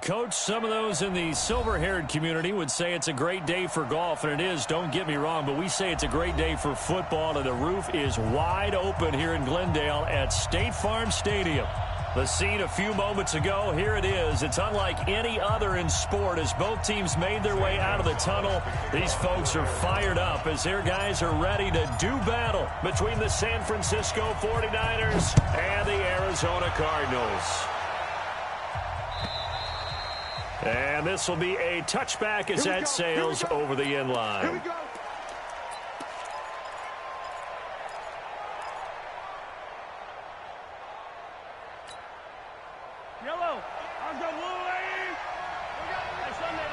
Coach, some of those in the silver-haired community would say it's a great day for golf, and it is, don't get me wrong, but we say it's a great day for football, and the roof is wide open here in Glendale at State Farm Stadium. The scene a few moments ago, here it is. It's unlike any other in sport as both teams made their way out of the tunnel. These folks are fired up as their guys are ready to do battle between the San Francisco 49ers and the Arizona Cardinals. And this will be a touchback as that sails over the end line. Here we go. Yellow. On the Wooly. On Sunday.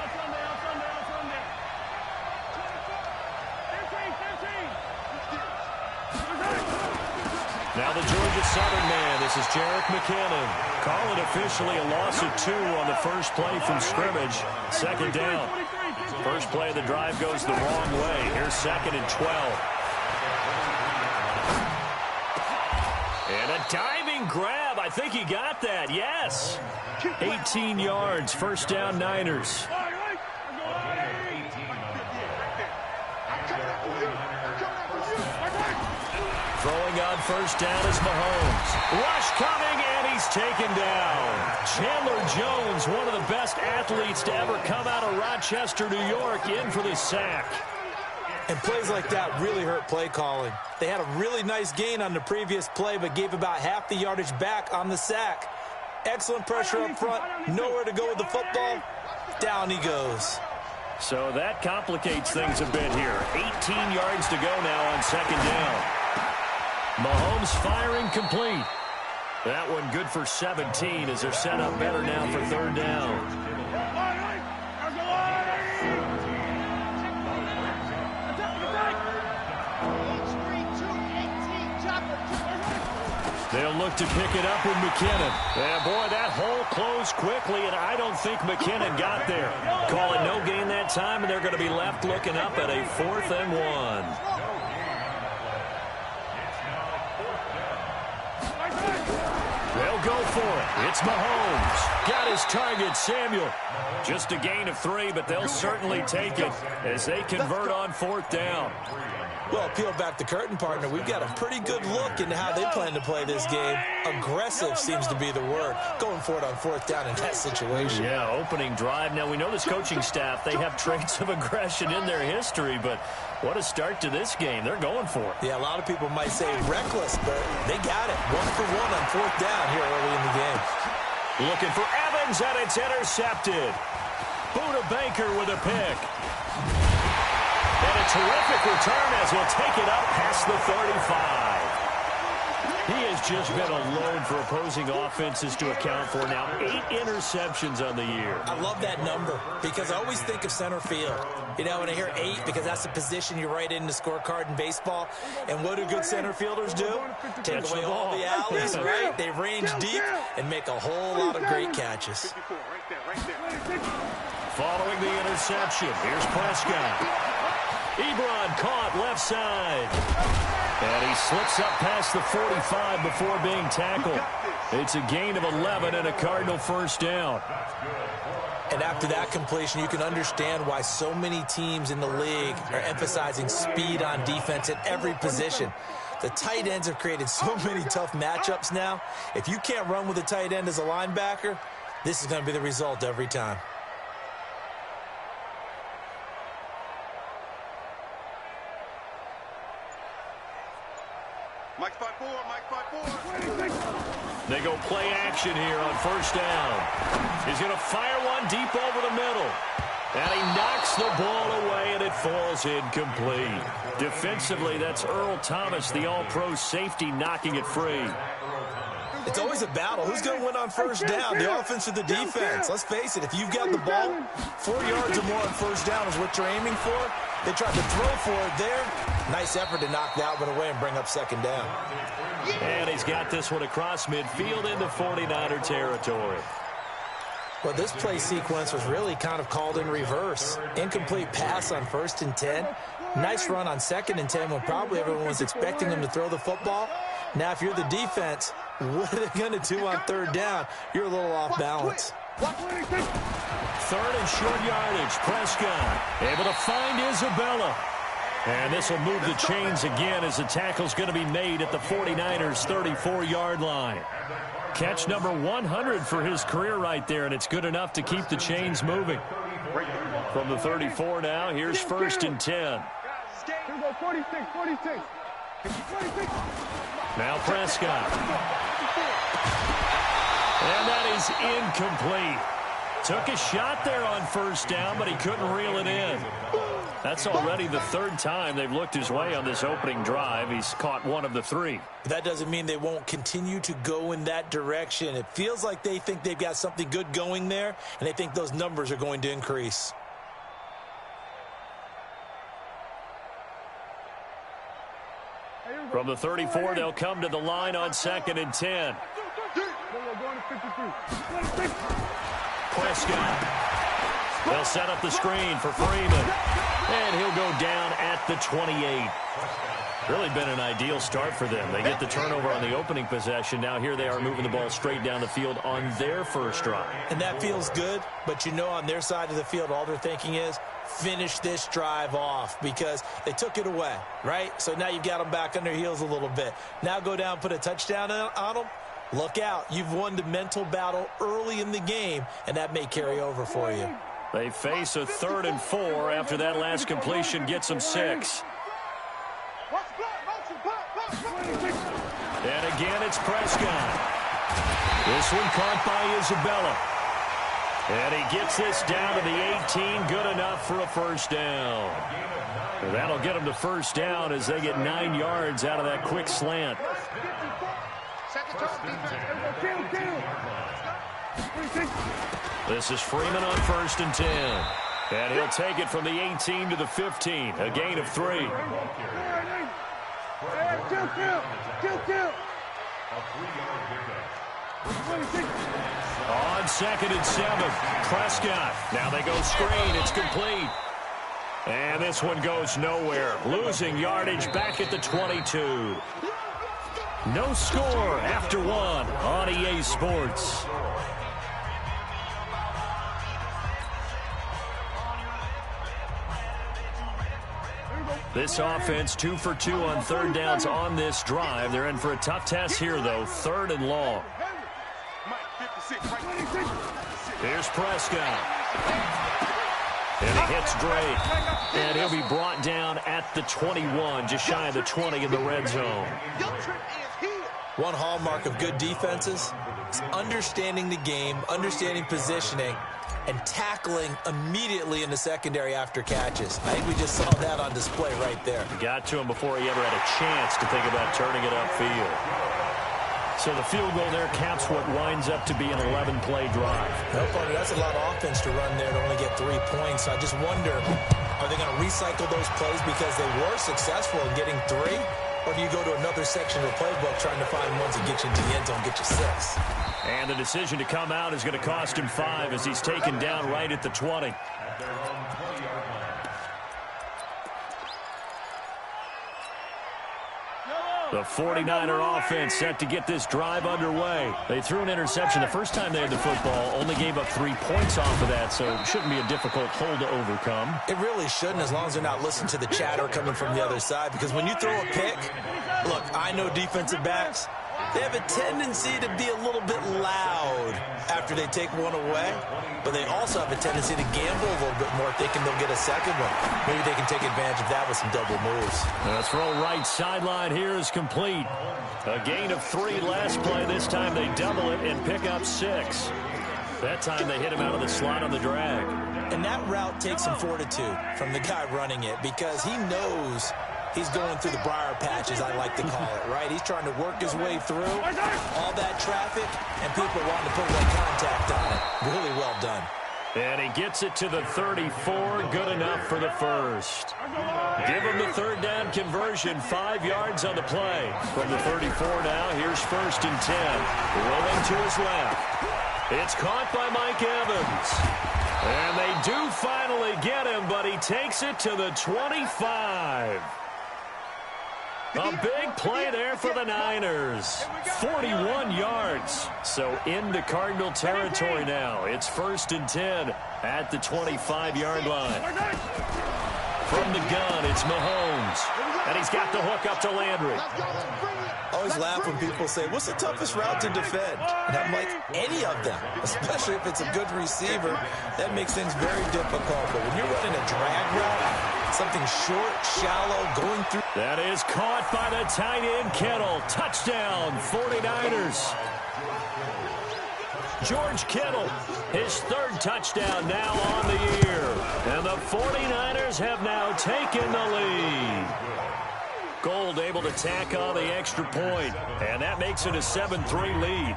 13. Now the Georgia Southern man. This is Jerick McKinnon. Call it officially a loss of 2 on the first play from scrimmage. Second down. First play of the drive goes the wrong way. Here's 2nd and 12. And a diving grab. I think he got that. Yes. 18 yards. First down, Niners. Throwing on first down is Mahomes. Rush coming, and he's taken down. Chandler Jones, one of the best athletes to ever come out of Rochester, New York, in for the sack. And plays like that really hurt play calling. They had a really nice gain on the previous play, but gave about half the yardage back on the sack. Excellent pressure up front. Nowhere to go with the football. Down he goes. So that complicates things a bit here. 18 yards to go now on second down. Mahomes firing complete. That one good for 17 as they're set up better now for third down. They'll look to pick it up with McKinnon. And boy, that hole closed quickly, and I don't think McKinnon got there. Call it no gain that time, and they're going to be left looking up at a 4th and 1. They'll go for it. It's Mahomes. Got his target, Samuel. Just a gain of 3, but they'll certainly take it as they convert on 4th down. Well, peel back the curtain, partner. We've got a pretty good look into how they plan to play this game. Aggressive seems to be the word. Going for it on 4th down in that situation. Yeah, opening drive. Now, we know this coaching staff, they have traits of aggression in their history, but what a start to this game. They're going for it. Yeah, a lot of people might say reckless, but they got it. 1 for 1 on 4th down here early in the game. Looking for Evans, and it's intercepted. Buda Baker with a pick. And a terrific return as he'll take it up past the 35. He has just been a load for opposing offenses to account for now. 8 interceptions on the year. I love that number because I always think of center field. You know, when I hear 8, because that's the position you write in the scorecard in baseball. And what do good center fielders do? Take away all the alleys, right? They range deep and make a whole lot of great catches. Following the interception, here's Prescott. Ebron caught left side. And he slips up past the 45 before being tackled. It's a gain of 11 and a Cardinal first down. And after that completion, you can understand why so many teams in the league are emphasizing speed on defense at every position. The tight ends have created so many tough matchups now. If you can't run with a tight end as a linebacker, this is going to be the result every time. They go play action here on first down. He's going to fire one deep over the middle. And he knocks the ball away, and it falls incomplete. Defensively, that's Earl Thomas, the all-pro safety, knocking it free. It's always a battle. Who's going to win on first down, the offense or the defense? Let's face it, if you've got the ball, 4 yards or more on first down is what you're aiming for. They tried to throw for it there. Nice effort to knock that one away and bring up second down. And he's got this one across midfield into 49er territory. Well, this play sequence was really kind of called in reverse. Incomplete pass on 1st and 10. Nice run on 2nd and 10 when probably everyone was expecting them to throw the football. Now, if you're the defense, what are they going to do on 3rd down? You're a little off balance. Third and short yardage. Prescott able to find Isabella. And this will move the chains again as the tackle's going to be made at the 49ers' 34-yard line. Catch number 100 for his career right there, and it's good enough to keep the chains moving. From the 34 now, here's 1st and 10. 46. Now Prescott. And that is incomplete. Took a shot there on 1st down, but he couldn't reel it in. That's already the 3rd time they've looked his way on this opening drive. He's caught 1 of the 3. That doesn't mean they won't continue to go in that direction. It feels like they think they've got something good going there, and they think those numbers are going to increase. From the 34, they'll come to the line on 2nd and 10. Prescott. They'll set up the screen for Freeman. And he'll go down at the 28. Really been an ideal start for them. They get the turnover on the opening possession. Now here they are moving the ball straight down the field on their first drive. And that feels good, but you know on their side of the field, all they're thinking is finish this drive off because they took it away, right? So now you've got them back on their heels a little bit. Now go down, put a touchdown on them. Look out. You've won the mental battle early in the game, and that may carry over for you. They face a 3rd and 4 after that last completion gets them 6. And again, it's Prescott. This one caught by Isabella. And he gets this down to the 18, good enough for a 1st down. And that'll get them to 1st down as they get 9 yards out of that quick slant. This is Freeman on 1st and 10. And he'll take it from the 18 to the 15, a gain of 3. On 2nd and 7, Prescott. Now they go screen. It's complete. And this one goes nowhere. Losing yardage back at the 22. No score after 1 on EA Sports. This offense 2 for 2 on 3rd downs on this drive. They're in for a tough test here, though. 3rd and long. Here's Prescott. And he hits Drake. And he'll be brought down at the 21, just shy of the 20 in the red zone. One hallmark of good defenses is understanding the game, understanding positioning, and tackling immediately in the secondary after catches. I think we just saw that on display right there. Got to him before he ever had a chance to think about turning it upfield. So the field goal there caps what winds up to be an 11-play drive. No, partner, that's a lot of offense to run there to only get 3 points. I just wonder, are they going to recycle those plays because they were successful in getting 3? Or do you go to another section of the playbook trying to find ones that get you into the end zone, get you 6? And the decision to come out is going to cost him 5 as he's taken down right at the 20. The 49er offense set to get this drive underway. They threw an interception the first time they had the football, only gave up 3 points off of that, so it shouldn't be a difficult hole to overcome. It really shouldn't, as long as they're not listening to the chatter coming from the other side, because when you throw a pick, look, I know defensive backs, they have a tendency to be a little bit loud after they take one away, but they also have a tendency to gamble a little bit more thinking they'll get a second one. Maybe they can take advantage of that with some double moves. The throw right sideline here is complete. A gain of 3 last play. This time they double it and pick up 6. That time they hit him out of the slot on the drag. And that route takes some fortitude from the guy running it because he knows he's going through the briar patch, as I like to call it, right? He's trying to work his way through all that traffic, and people wanting to put that contact on it. Really well done. And he gets it to the 34, good enough for the first. Give him the 3rd down conversion, 5 yards on the play. From the 34 now, here's 1st and 10. Rolling to his left. It's caught by Mike Evans. And they do finally get him, but he takes it to the 25. A big play there for the Niners. 41 yards. So into Cardinal territory now. It's 1st and 10 at the 25-yard line. From the gun, it's Mahomes. And he's got the hook up to Landry. I always laugh when people say, what's the toughest route to defend? And I'm like, any of them, especially if it's a good receiver. That makes things very difficult. But when you're running a drag route, something short, shallow, going through. That is caught by the tight end, Kittle. Touchdown, 49ers. George Kittle, his 3rd touchdown now on the year. And the 49ers have now taken the lead. Gold able to tack on the extra point, and that makes it a 7-3 lead.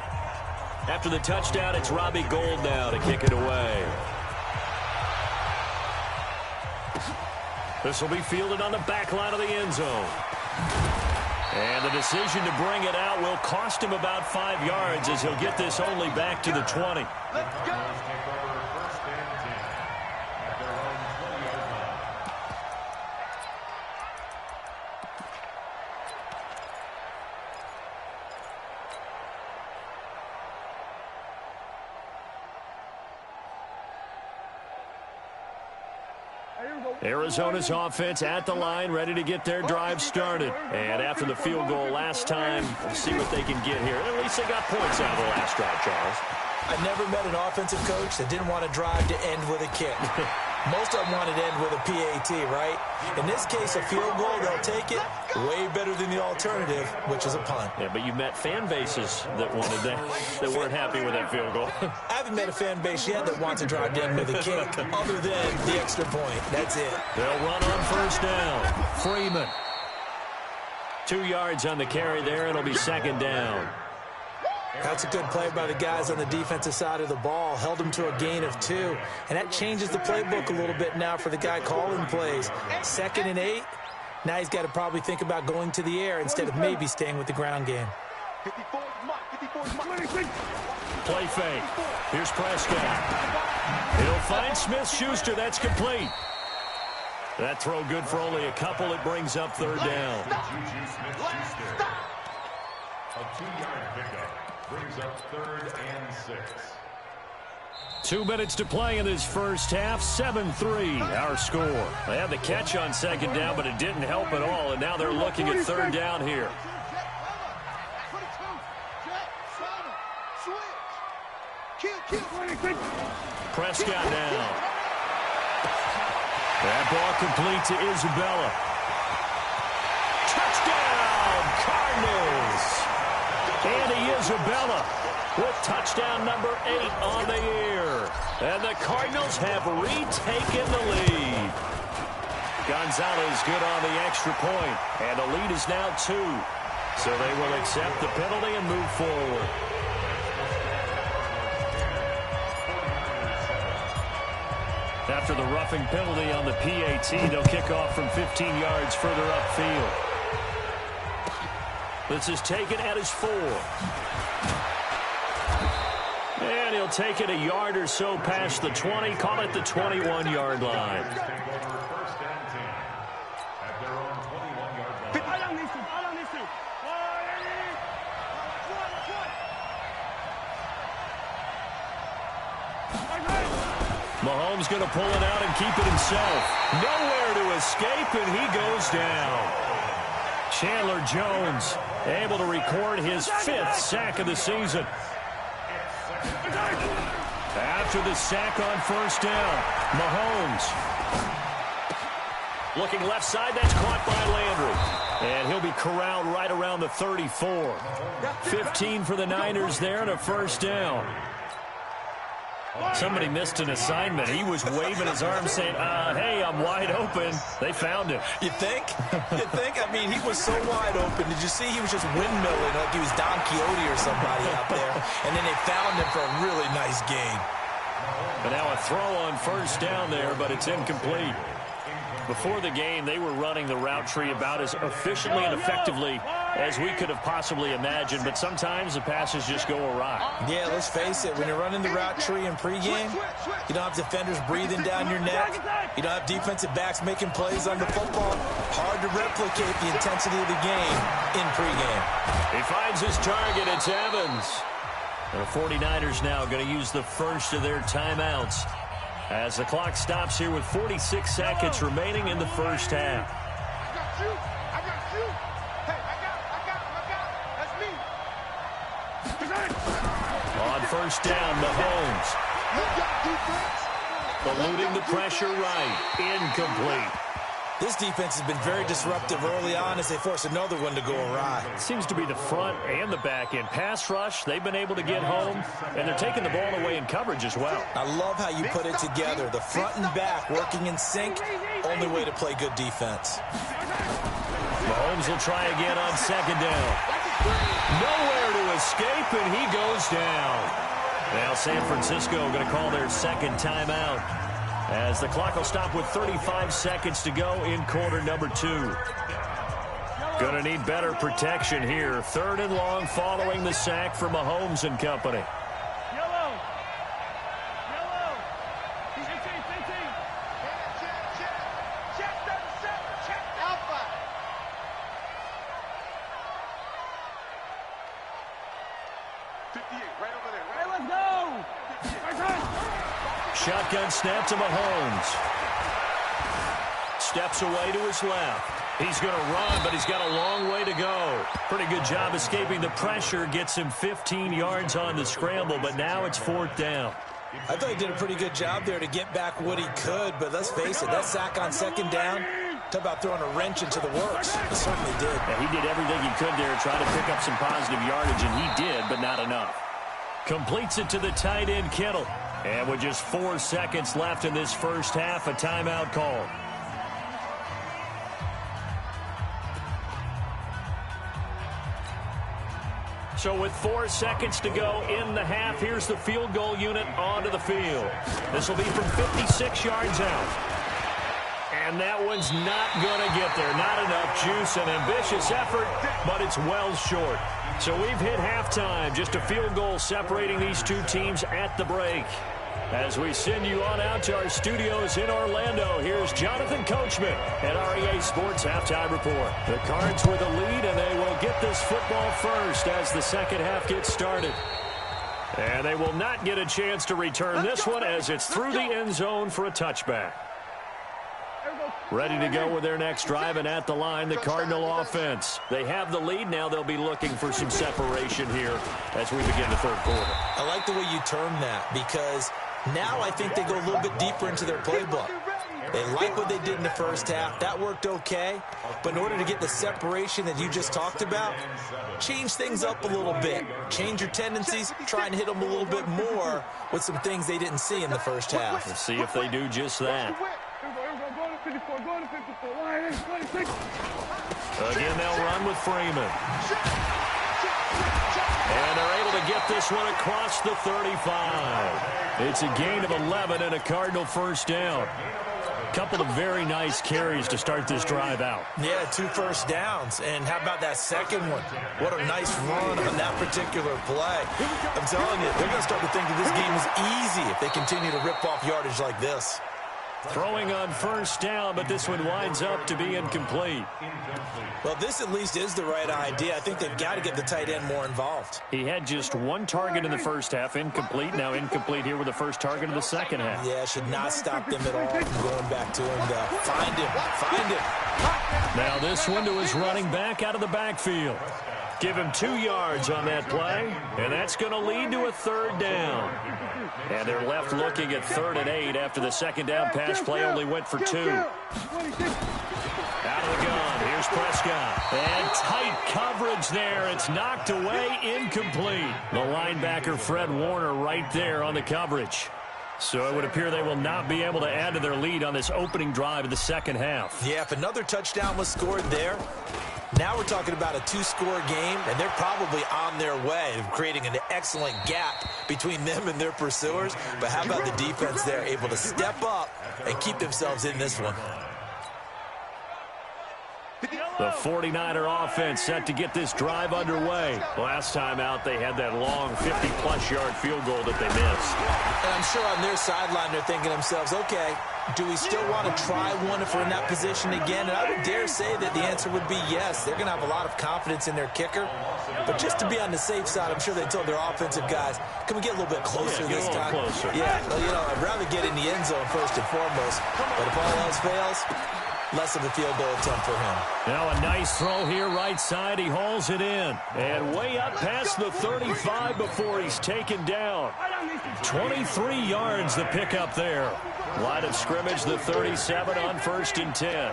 After the touchdown, it's Robbie Gould now to kick it away. This will be fielded on the back line of the end zone. And the decision to bring it out will cost him about 5 yards as he'll get this only back to the 20. Let's go. Arizona's offense at the line, ready to get their drive started. And after the field goal last time, we'll see what they can get here. At least they got points out of the last drive, Charles. I never met an offensive coach that didn't want to drive to end with a kick. Most of them wanted to end with a PAT, right? In this case, a field goal, they'll take it. Way better than the alternative, which is a punt. Yeah, but you met fan bases that wanted that weren't happy with that field goal. I haven't met a fan base yet that wants to drive to end with a kick, other than the extra point. That's it. They'll run on 1st down. Freeman. 2 yards on the carry there. It'll be 2nd down. That's a good play by the guys on the defensive side of the ball. Held them to a gain of 2. And that changes the playbook a little bit now for the guy calling plays. 2nd and 8. Now he's got to probably think about going to the air instead of maybe staying with the ground game. Play fake. Here's Prescott. He'll find Smith-Schuster. That's complete. That throw good for only a couple. It brings up 3rd down. A 2-yard pickup brings up 3rd and 6. 2 minutes to play in this first half. 7-3 our score. They had the catch on 2nd down, but it didn't help at all, and now they're looking at 3rd down here. Prescott now. That ball complete to Isabella. Touchdown, Cardinals! Andy Isabella with touchdown number 8 on the year. And the Cardinals have retaken the lead. Gonzalez good on the extra point, and the lead is now 2. So they will accept the penalty and move forward. After the roughing penalty on the PAT, they'll kick off from 15 yards further upfield. This is taken at his 4. And he'll take it a yard or so past the 20, call it the 21-yard line. Mahomes going to pull it out and keep it himself. Nowhere to escape, and he goes down. Chandler Jones able to record his 5th sack of the season. After the sack on 1st down, Mahomes. Looking left side, that's caught by Landry. And he'll be corralled right around the 34. 15 for the Niners there and a 1st down. Somebody missed an assignment. He was waving his arms saying, hey, I'm wide open. They found him. You think? You think? I mean, he was so wide open. Did you see he was just windmilling like he was Don Quixote or somebody out there? And then they found him for a really nice gain. And now a throw on 1st down there, but it's incomplete. Before the game, they were running the route tree about as efficiently and effectively as we could have possibly imagined, but sometimes the passes just go awry. Yeah, let's face it, when you're running the route tree in pregame, you don't have defenders breathing down your neck. You don't have defensive backs making plays on the football. Hard to replicate the intensity of the game in pregame. He finds his target. It's Evans. The 49ers now going to use the first of their timeouts as the clock stops here with 46 seconds remaining in the first half. I got you. Hey, I got. That's me. On first down, Mahomes. Eluding the pressure right. Incomplete. This defense has been very disruptive early on as they force another one to go awry. It seems to be the front and the back end. Pass rush, they've been able to get home, and they're taking the ball away in coverage as well. I love how you put it together. The front and back working in sync, only way to play good defense. Mahomes will try again on second down. Nowhere to escape, and he goes down. Now San Francisco going to call their second timeout, as the clock will stop with 35 seconds to go in quarter number 2. Going to need better protection here. Third and long following the sack for Mahomes and company. Yellow. Check 37. Check Alpha. Right over there. Right, let's go. Shotgun snap to Mahomes. Steps away to his left. He's going to run, but he's got a long way to go. Pretty good job escaping the pressure. Gets him 15 yards on the scramble, but now it's fourth down. I thought he did a pretty good job there to get back what he could, but let's face it, that sack on second down, talk about throwing a wrench into the works. He certainly did. Yeah, he did everything he could there, trying to pick up some positive yardage, and he did, but not enough. Completes it to the tight end, Kittle. And with just 4 seconds left in this first half, a timeout call. So with 4 seconds to go in the half, here's the field goal unit onto the field. This will be from 56 yards out. And that one's not going to get there. Not enough juice, an ambitious effort, but it's well short. So we've hit halftime. Just a field goal separating these two teams at the break. As we send you on out to our studios in Orlando, here's Jonathan Coachman at REA Sports Halftime Report. The Cards with a lead, and they will get this football first as the second half gets started. And they will not get a chance to return this one as it's through the end zone for a touchback. Ready to go with their next drive, and at the line, the Cardinal offense. They have the lead. Now they'll be looking for some separation here as we begin the third quarter. I like the way you term that, because now I think they go a little bit deeper into their playbook. They like what they did in the first half. That worked okay. But in order to get the separation that you just talked about, change things up a little bit. Change your tendencies. Try and hit them a little bit more with some things they didn't see in the first half. We'll see if they do just that. Again, they'll run with Freeman. And they're able to get this one across the 35. It's a gain of 11 and a Cardinal first down. Couple of very nice carries to start this drive out. Yeah, 2 first downs. And how about that second one? What a nice run on that particular play. I'm telling you, they're going to start to think that this game is easy if they continue to rip off yardage like this. Throwing on first down, but this one winds up to be incomplete. Well, this at least is the right idea. I think they've got to get the tight end more involved. He had just 1 target in the first half, incomplete. Now incomplete here with the first target of the second half. Yeah, should not stop them at all from going back to him. Find him. Now this one to his running back out of the backfield. Give him 2 yards on that play, and that's going to lead to a third down. And they're left looking at 3rd and 8 after the second down pass play only went for 2. Out of the gun, here's Prescott. And tight coverage there. It's knocked away, incomplete. The linebacker, Fred Warner, right there on the coverage. So it would appear they will not be able to add to their lead on this opening drive of the second half. Yeah, if another touchdown was scored there, now we're talking about a 2-score game, and they're probably on their way of creating an excellent gap between them and their pursuers. But how about the defense there, able to step up and keep themselves in this one? The 49er offense set to get this drive underway. Last time out, they had that long 50-plus yard field goal that they missed. And I'm sure on their sideline they're thinking to themselves, okay, do we still want to try one if we're in that position again? And I would dare say that the answer would be yes. They're going to have a lot of confidence in their kicker. But just to be on the safe side, I'm sure they told their offensive guys, can we get a little bit closer this time? Closer. Yeah, well, you know, I'd rather get in the end zone first and foremost. But if all else fails, less of a field goal attempt for him. Now a nice throw here, right side. He hauls it in. And way up past the 35 before he's taken down. 23 yards the pickup there. Line of scrimmage, the 37 on 1st and 10.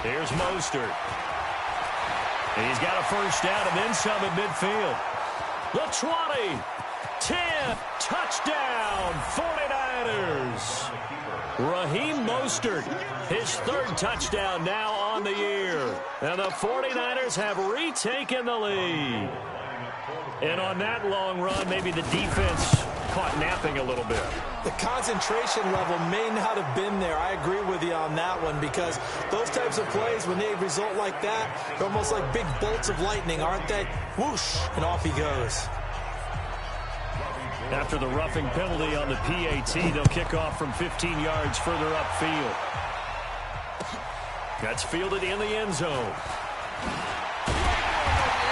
Here's Mostert. He's got a first down and then some at midfield. The 20, 10, touchdown, 49ers. Raheem Mostert, his 3rd touchdown now on the year. And the 49ers have retaken the lead. And on that long run, maybe the defense caught napping a little bit. The concentration level may not have been there. I agree with you on that one, because those types of plays, when they result like that, they're almost like big bolts of lightning, aren't they? Whoosh, and off he goes. After the roughing penalty on the PAT, they'll kick off from 15 yards further upfield. That's fielded in the end zone.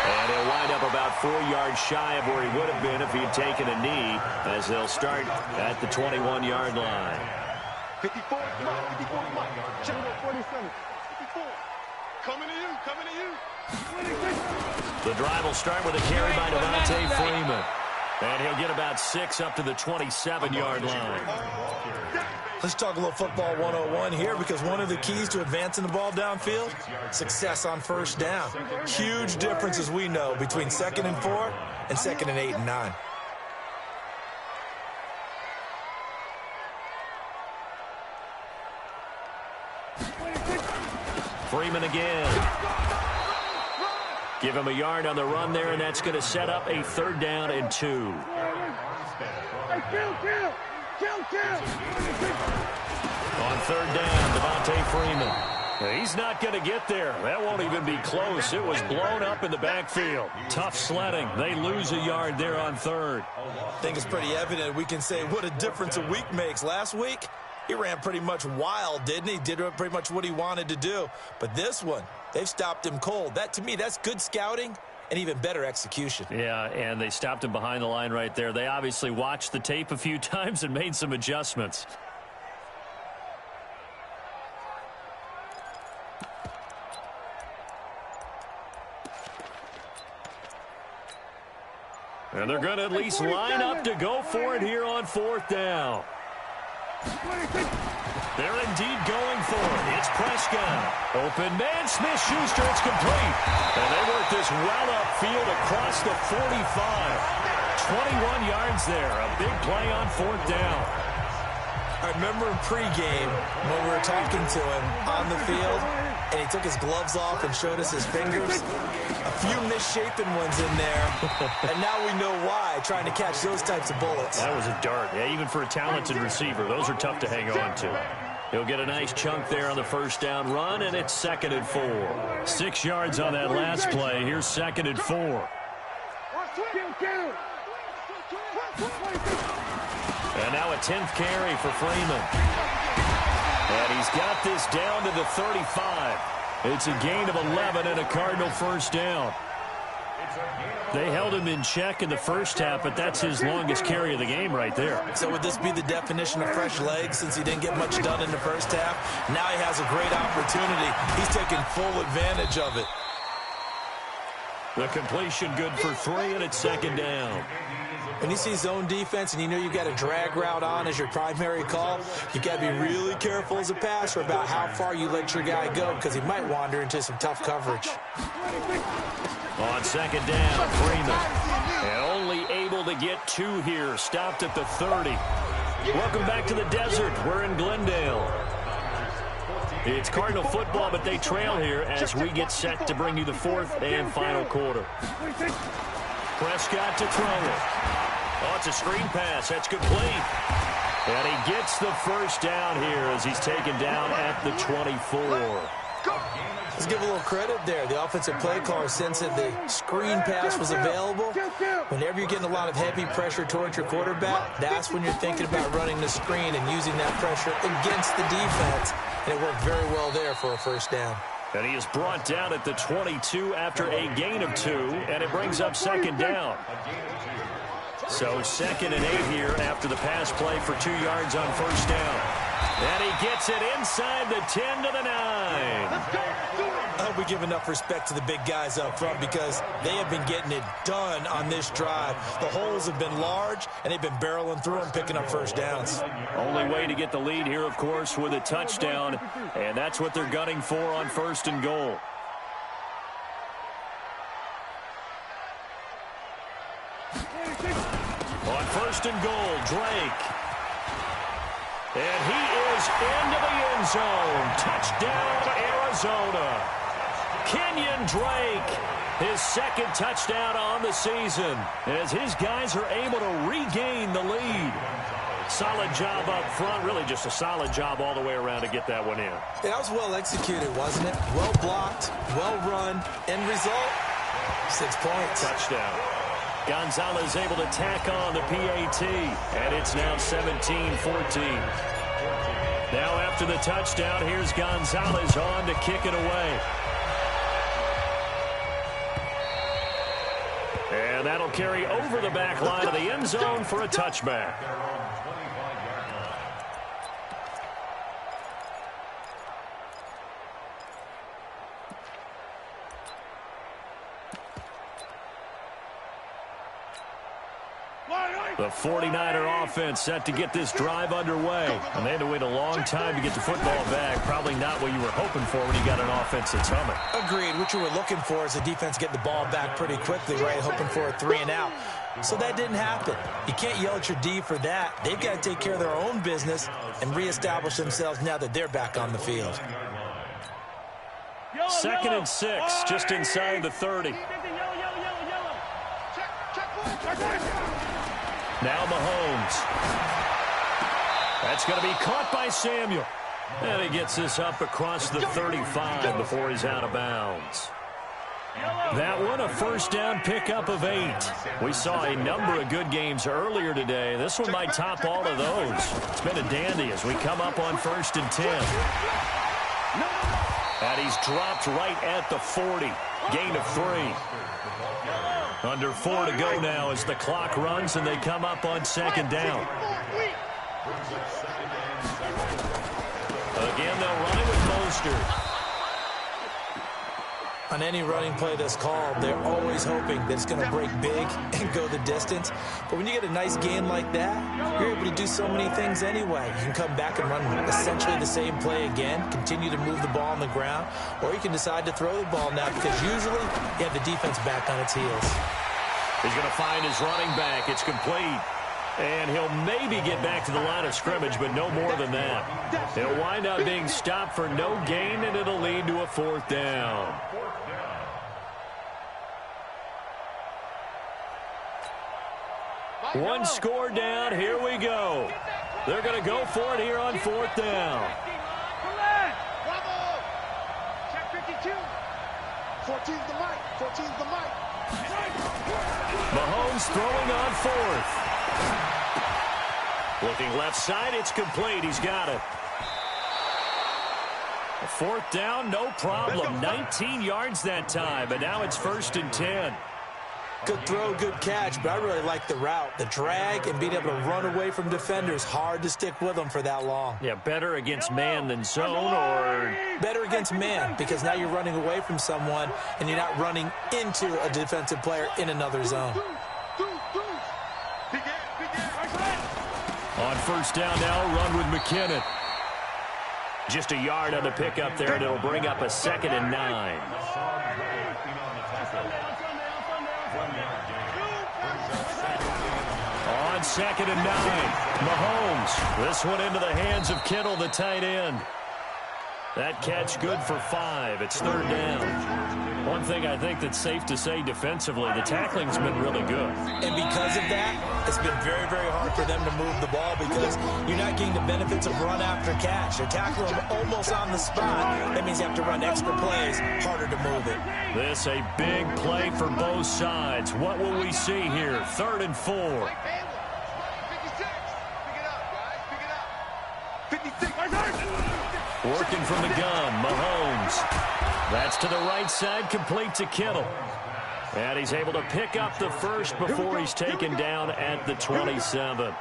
And he'll wind up about 4 yards shy of where he would have been if he had taken a knee, as they'll start at the 21-yard line. 54, 54, check out 47, 54. Coming to you, coming to you. The drive will start with a carry by Devontae Freeman. And he'll get about 6 up to the 27-yard line. Let's talk a little football 101 here, because one of the keys to advancing the ball downfield, success on first down. Huge difference, as we know, between 2nd and 4 and 2nd and 8 and 9. Freeman again. Give him a yard on the run there, and that's going to set up a 3rd down and 2. On 3rd down, Devontae Freeman. He's not going to get there. That won't even be close. It was blown up in the backfield. Tough sledding. They lose a yard there on 3rd. I think it's pretty evident. We can say what a difference a week makes. Last week, he ran pretty much wild, didn't he? Did pretty much what he wanted to do. But this one, they've stopped him cold. That, to me, that's good scouting and even better execution. Yeah, and they stopped him behind the line right there. They obviously watched the tape a few times and made some adjustments. And they're going to at least line up to go for it here on 4th down. They're indeed going for it. It's Prescott. Open man, Smith-Schuster. It's complete. And they work this well upfield across the 45. 21 yards there. A big play on 4th down. I remember in pregame when we were talking to him on the field, and he took his gloves off and showed us his fingers. A few misshapen ones in there, and now we know why, trying to catch those types of bullets. That was a dart. Yeah, even for a talented receiver, those are tough to hang on to. He'll get a nice chunk there on the 1st down run, and it's 2nd and 4. 6 yards on that last play. Here's 2nd and 4. And now a 10th carry for Freeman. And he's got this down to the 35. It's a gain of 11 and a Cardinal 1st down. They held him in check in the first half, but that's his longest carry of the game right there. So would this be the definition of fresh legs, since he didn't get much done in the first half? Now he has a great opportunity. He's taking full advantage of it. The completion good for 3, and it's 2nd down. When you see zone defense and you know you've got a drag route on as your primary call, you got to be really careful as a passer about how far you let your guy go, because he might wander into some tough coverage. On 2nd down, Freeman. And only able to get 2 here. Stopped at the 30. Welcome back to the desert. We're in Glendale. It's Cardinal football, but they trail here as we get set to bring you the 4th and final quarter. Prescott to throw it. Oh, it's a screen pass. That's complete. And he gets the first down here as he's taken down at the 24. Let's give a little credit there. The offensive play caller sensed that the screen pass was available. Whenever you're getting a lot of heavy pressure towards your quarterback, that's when you're thinking about running the screen and using that pressure against the defense. And it worked very well there for a first down. And he is brought down at the 22 after a gain of 2, and it brings up second down. So 2nd and 8 here after the pass play for 2 yards on first down. And he gets it inside the 10 to the 9. I hope we give enough respect to the big guys up front because they have been getting it done on this drive. The holes have been large, and they've been barreling through them, picking up first downs. Only way to get the lead here, of course, with a touchdown, and that's what they're gunning for on 1st and goal. On 1st and goal, Drake. And he is into the end zone. Touchdown, Arizona. Kenyon Drake, his 2nd touchdown on the season, as his guys are able to regain the lead. Solid job up front, really just a solid job all the way around to get that one in. Yeah, that was well executed, wasn't it? Well blocked, well run. End result, 6 points. Touchdown. Gonzalez able to tack on the PAT, and it's now 17-14. Now after the touchdown, here's Gonzalez on to kick it away. And that'll carry over the back line of the end zone for a touchback. The 49er offense set to get this drive underway. And they had to wait a long time to get the football back. Probably not what you were hoping for when you got an offense that's humming. Agreed. What you were looking for is the defense get the ball back pretty quickly, right? Hoping for a 3 and out. So that didn't happen. You can't yell at your D for that. They've got to take care of their own business and reestablish themselves now that they're back on the field. 2nd and 6, just inside the 30. Now Mahomes. That's going to be caught by Samuel. And he gets this up across the 35 before he's out of bounds. That one, a first down pickup of 8. We saw a number of good games earlier today. This one might top all of those. It's been a dandy as we come up on 1st and 10. And he's dropped right at the 40. Gain of 3. Under 4 to go now as the clock runs and they come up on 2nd down. Again, they'll run it with Mostert. On any running play that's called, they're always hoping that it's going to break big and go the distance. But when you get a nice game like that, you're able to do so many things anyway. You can come back and run essentially the same play again, continue to move the ball on the ground, or you can decide to throw the ball now because usually you have the defense back on its heels. He's going to find his running back. It's complete. And he'll maybe get back to the line of scrimmage, but no more than that. He'll wind up being stopped for no gain, and it'll lead to a 4th down. One score down. Here we go. They're going to go for it here on 4th down. Bravo! Check 52. 14's the mic. 14's the mic. Mahomes throwing on 4th. Looking left side, it's complete. He's got it. A 4th down, no problem. 19 yards that time, but now it's 1st and 10. Good throw, good catch, but I really like the route. The drag and being able to run away from defenders. Hard to stick with them for that long. Yeah, better against man than zone, or better against man, because now you're running away from someone and you're not running into a defensive player in another zone. On 1st down now, a run with McKinnon. Just a yard on the pickup there, and it'll bring up a 2nd and 9. On 2nd and 9, Mahomes. This one into the hands of Kittle, the tight end. That catch good for 5. It's 3rd down. One thing I think that's safe to say defensively, the tackling's been really good. And because of that, it's been very, very hard for them to move the ball because you're not getting the benefits of run after catch. You're tackling them almost on the spot. That means you have to run extra plays, harder to move it. This a big play for both sides. What will we see here? 3rd and 4. 56. Pick it up, guys. Pick it up. 56. Working from the gun, Mahomes. That's to the right side, complete to Kittle. And he's able to pick up the first before he's taken down at the 27.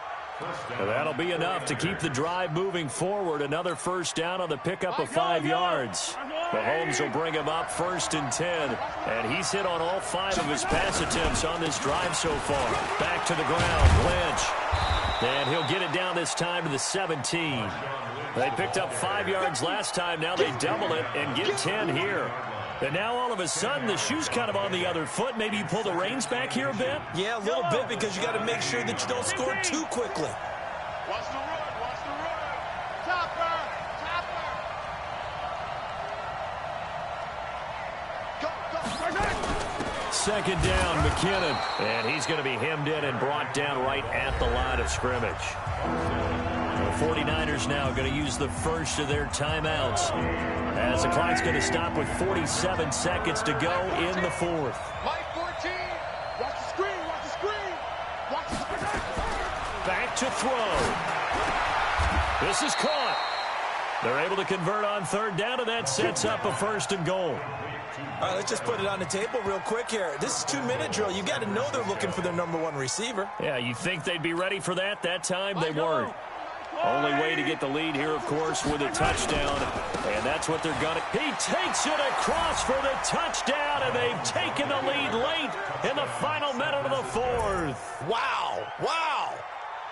And that'll be enough to keep the drive moving forward. Another first down on the pickup of 5 yards. Mahomes will bring him up 1st and 10. And he's hit on all 5 of his pass attempts on this drive so far. Back to the ground, Lynch. And he'll get it down this time to the 17. They picked up 5 yards last time. Now they double it and get 10 here. And now all of a sudden the shoe's kind of on the other foot. Maybe you pull the reins back here a bit? Yeah, a little bit because you got to make sure that you don't score too quickly. Watch the run. Watch the run. Chopper. Chopper. Go. 2nd down, McKinnon. And he's going to be hemmed in and brought down right at the line of scrimmage. The 49ers now going to use the first of their timeouts as the clock's going to stop with 47 seconds to go in the 4th. Mike 14. Watch the screen. Watch the screen. Watch the screen. Back to throw. This is caught. They're able to convert on 3rd down, and that sets up a 1st and goal. All right, let's just put it on the table real quick here. This is 2-minute drill. You got to know they're looking for their #1 receiver. Yeah, you think they'd be ready for that? That time they weren't. Only way to get the lead here, of course, with a touchdown. And that's what they're going to. He takes it across for the touchdown, and they've taken the lead late in the final minute of the 4th. Wow. Wow.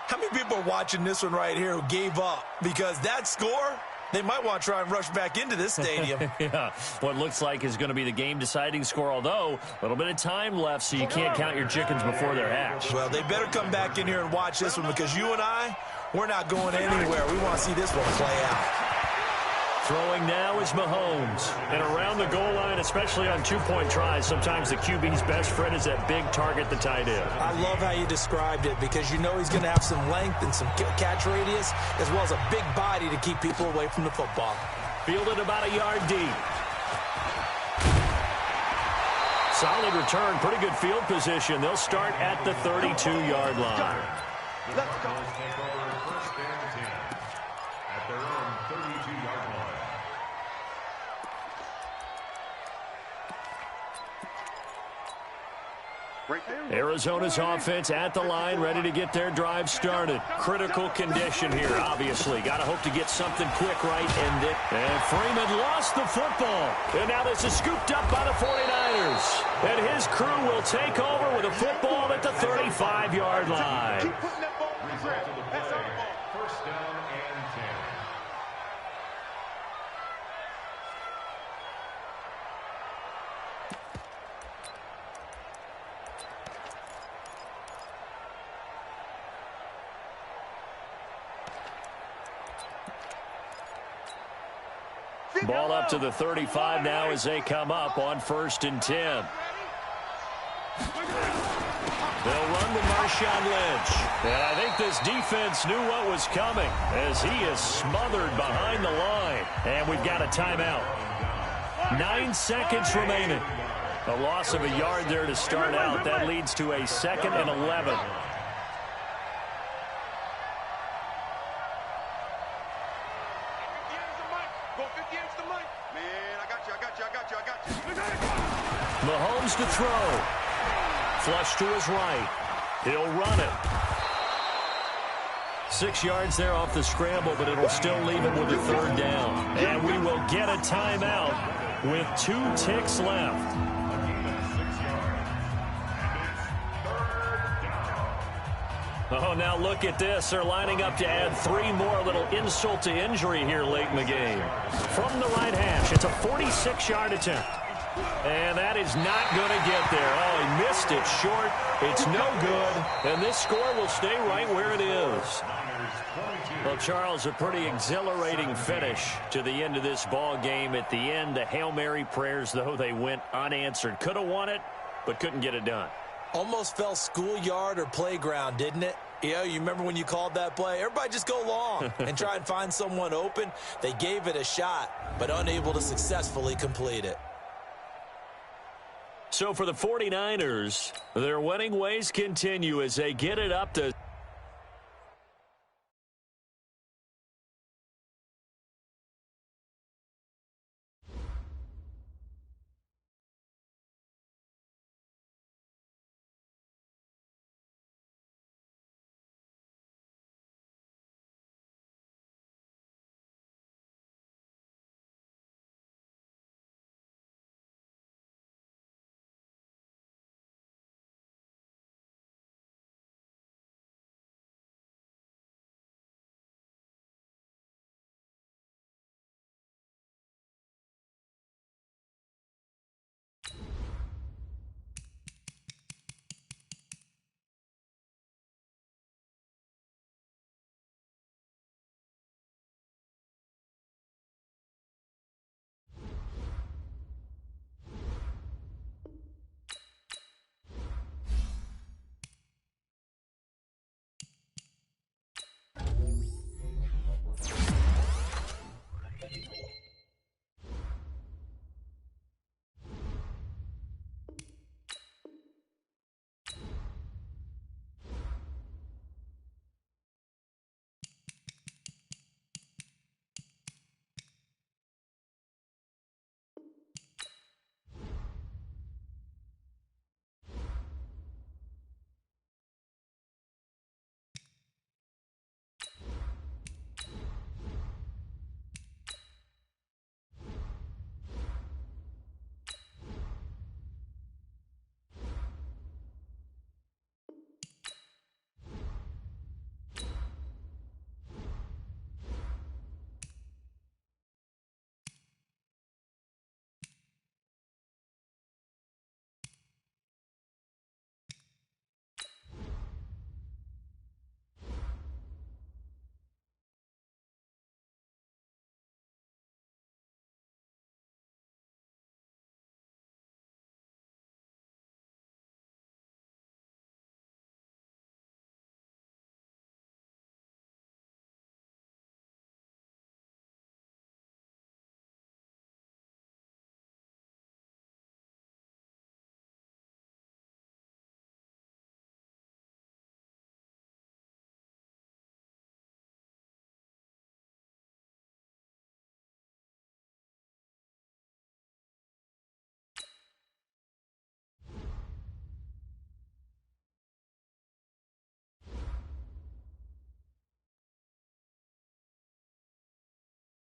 How many people are watching this one right here who gave up? Because that score, they might want to try and rush back into this stadium. Yeah, what looks like is going to be the game-deciding score, although a little bit of time left, so you can't count your chickens before they're hatched. Well, they better come back in here and watch this one because you and I, we're not going anywhere. We want to see this one play out. Throwing now is Mahomes. And around the goal line, especially on 2-point tries, sometimes the QB's best friend is that big target, the tight end. I love how you described it because you know he's going to have some length and some catch radius as well as a big body to keep people away from the football. Fielded about a yard deep. Solid return, pretty good field position. They'll start at the 32-yard line. Let's go. Take over 1st and 10 at their own 32-yard line. Arizona's offense at the line, ready to get their drive started. Critical condition here, obviously. Got to hope to get something quick right. And Freeman lost the football. And now this is scooped up by the 49ers. And his crew will take over with a football at the 35-yard line. Keep putting that ball in the grab. That's our ball. 1st down and 10. Ball up to the 35 now as they come up on 1st and 10. They'll run with Marshawn Lynch. And I think this defense knew what was coming as he is smothered behind the line. And we've got a timeout. 9 seconds remaining. A loss of a yard there to start out. That leads to a 2nd and 11. Mahomes to throw. Flush to his right. He'll run it. 6 yards there off the scramble, but it'll still leave him with a 3rd down. And we will get a timeout with 2 ticks left. Oh, now look at this. They're lining up to add 3 more. A little insult to injury here late in the game. From the right hash, it's a 46-yard attempt. And that is not going to get there. Oh, he missed it short. It's no good. And this score will stay right where it is. Well, Charles, a pretty exhilarating finish to the end of this ball game. At the end, the Hail Mary prayers, though, they went unanswered. Could have won it, but couldn't get it done. Almost felt schoolyard or playground, didn't it? Yeah, you remember when you called that play? Everybody just go long and try and find someone open. They gave it a shot, but unable to successfully complete it. So for the 49ers, their winning ways continue as they get it up to